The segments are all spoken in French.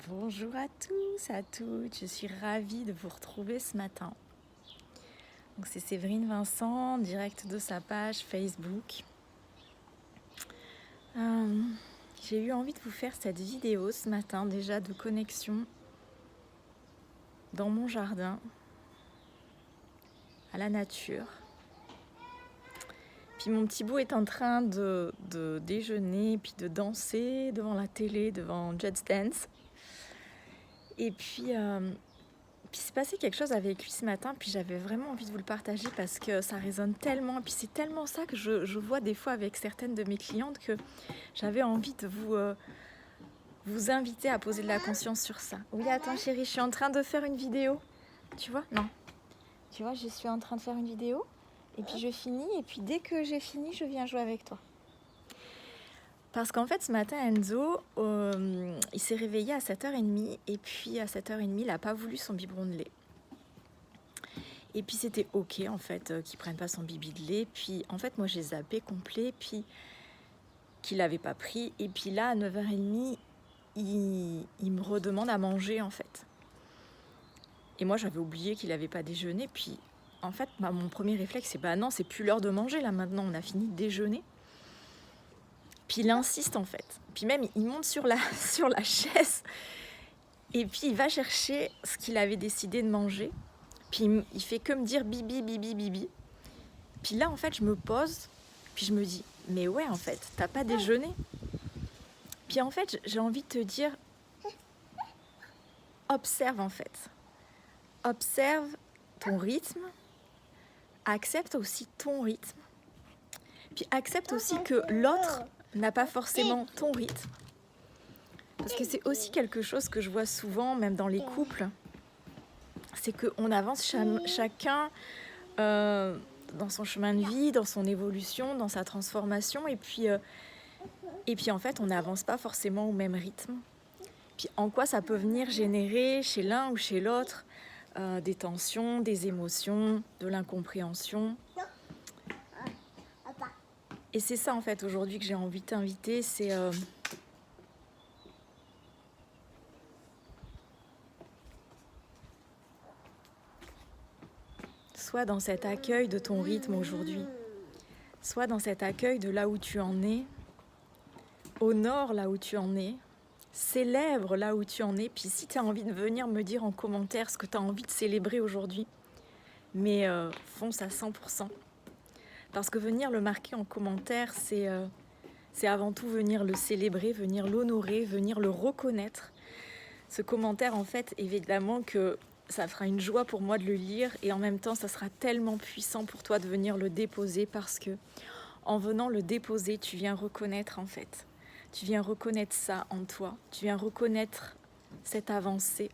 Bonjour à tous, à toutes, je suis ravie de vous retrouver ce matin. Donc c'est Séverine Vincent, direct de sa page Facebook. J'ai eu envie de vous faire cette vidéo ce matin déjà de connexion dans mon jardin, à la nature. Puis mon petit bout est en train de déjeuner, puis de danser devant la télé, devant Just Dance. Et puis c'est passé quelque chose avec lui ce matin, puis j'avais vraiment envie de vous le partager parce que ça résonne tellement. Et puis c'est tellement ça que je vois des fois avec certaines de mes clientes que j'avais envie de vous inviter à poser de la conscience sur ça. Oui, attends chérie, je suis en train de faire une vidéo. Tu vois? Non. Tu vois, je suis en train de faire une vidéo. Et puis je finis, et puis dès que j'ai fini, je viens jouer avec toi. Parce qu'en fait, ce matin, Enzo, il s'est réveillé à 7h30, et puis à 7h30, il n'a pas voulu son biberon de lait. Et puis c'était ok en fait qu'il prenne pas son bibi de lait. Puis en fait moi j'ai zappé complet, puis qu'il n'avait pas pris. Et puis là à 9h30 il me redemande à manger en fait. Et moi j'avais oublié qu'il n'avait pas déjeuné. Puis en fait mon premier réflexe c'est bah non, c'est plus l'heure de manger là maintenant, on a fini de déjeuner. Puis il insiste en fait. Puis même il monte sur la chaise. Et puis il va chercher ce qu'il avait décidé de manger. Puis il fait que me dire bibi, bibi, bibi. Puis là, en fait, je me pose, puis je me dis, mais ouais, en fait, t'as pas déjeuné. Puis en fait, j'ai envie de te dire, observe en fait. Observe ton rythme, accepte aussi ton rythme. Puis accepte aussi que l'autre n'a pas forcément ton rythme. Parce que c'est aussi quelque chose que je vois souvent, même dans les couples, c'est qu'on avance chacun dans son chemin de vie, dans son évolution, dans sa transformation, et puis en fait, on n'avance pas forcément au même rythme. Puis en quoi ça peut venir générer chez l'un ou chez l'autre des tensions, des émotions, de l'incompréhension. Et c'est ça en fait aujourd'hui que j'ai envie de t'inviter, c'est soit dans cet accueil de ton rythme aujourd'hui, soit dans cet accueil de là où tu en es, honore là où tu en es, célèbre là où tu en es. Puis si tu as envie de venir me dire en commentaire ce que tu as envie de célébrer aujourd'hui, mais fonce à 100%. Parce que venir le marquer en commentaire, c'est avant tout venir le célébrer, venir l'honorer, venir le reconnaître. Ce commentaire, en fait, évidemment que ça fera une joie pour moi de le lire, et en même temps, ça sera tellement puissant pour toi de venir le déposer, parce que en venant le déposer, tu viens reconnaître, en fait. Tu viens reconnaître ça en toi. Tu viens reconnaître cette avancée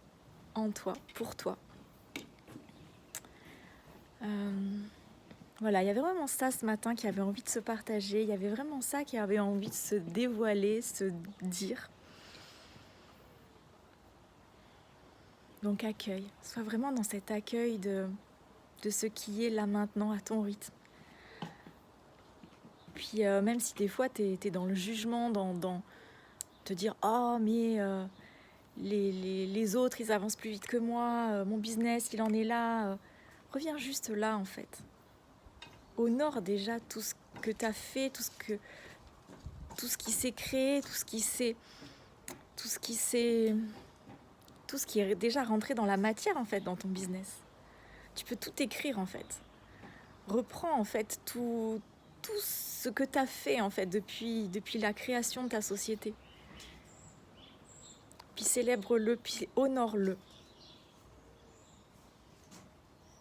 en toi, pour toi. Voilà, il y avait vraiment ça ce matin qui avait envie de se partager. Il y avait vraiment ça qui avait envie de se dévoiler, se dire. Donc accueille. Sois vraiment dans cet accueil de ce qui est là maintenant à ton rythme. Puis même si des fois tu es dans le jugement, dans te dire « Oh mais les autres ils avancent plus vite que moi, mon business il en est là. » Reviens juste là en fait. Honore déjà tout ce que tu as fait, tout ce qui s'est créé, tout ce qui est déjà rentré dans la matière en fait, dans ton business. Tu peux tout écrire en fait. Reprends en fait tout ce que tu as fait en fait depuis la création de ta société. Puis célèbre-le, puis honore-le.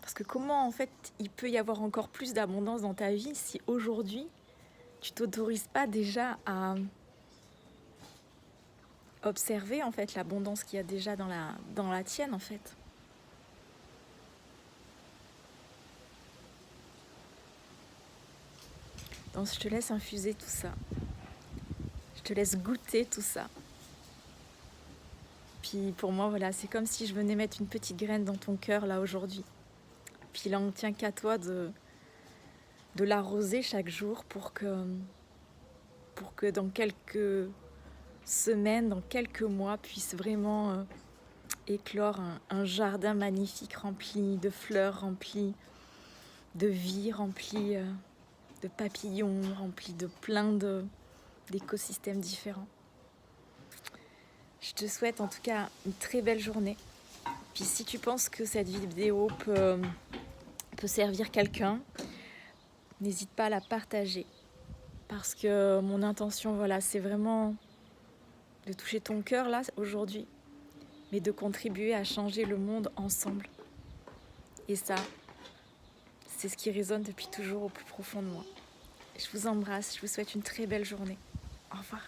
Parce que comment en fait il peut y avoir encore plus d'abondance dans ta vie si aujourd'hui tu t'autorises pas déjà à observer en fait l'abondance qu'il y a déjà dans la tienne en fait. Donc je te laisse infuser tout ça. Je te laisse goûter tout ça. Puis pour moi, voilà, c'est comme si je venais mettre une petite graine dans ton cœur là aujourd'hui. Puis il n'en tient qu'à toi de l'arroser chaque jour pour que dans quelques semaines, dans quelques mois, puisse vraiment éclore un jardin magnifique rempli de fleurs, rempli de vie, rempli de papillons, rempli de d'écosystèmes différents. Je te souhaite en tout cas une très belle journée. Puis si tu penses que cette vidéo peut servir quelqu'un, n'hésite pas à la partager. Parce que mon intention, voilà, c'est vraiment de toucher ton cœur là aujourd'hui, mais de contribuer à changer le monde ensemble. Et ça, c'est ce qui résonne depuis toujours au plus profond de moi. Je vous embrasse, je vous souhaite une très belle journée. Au revoir.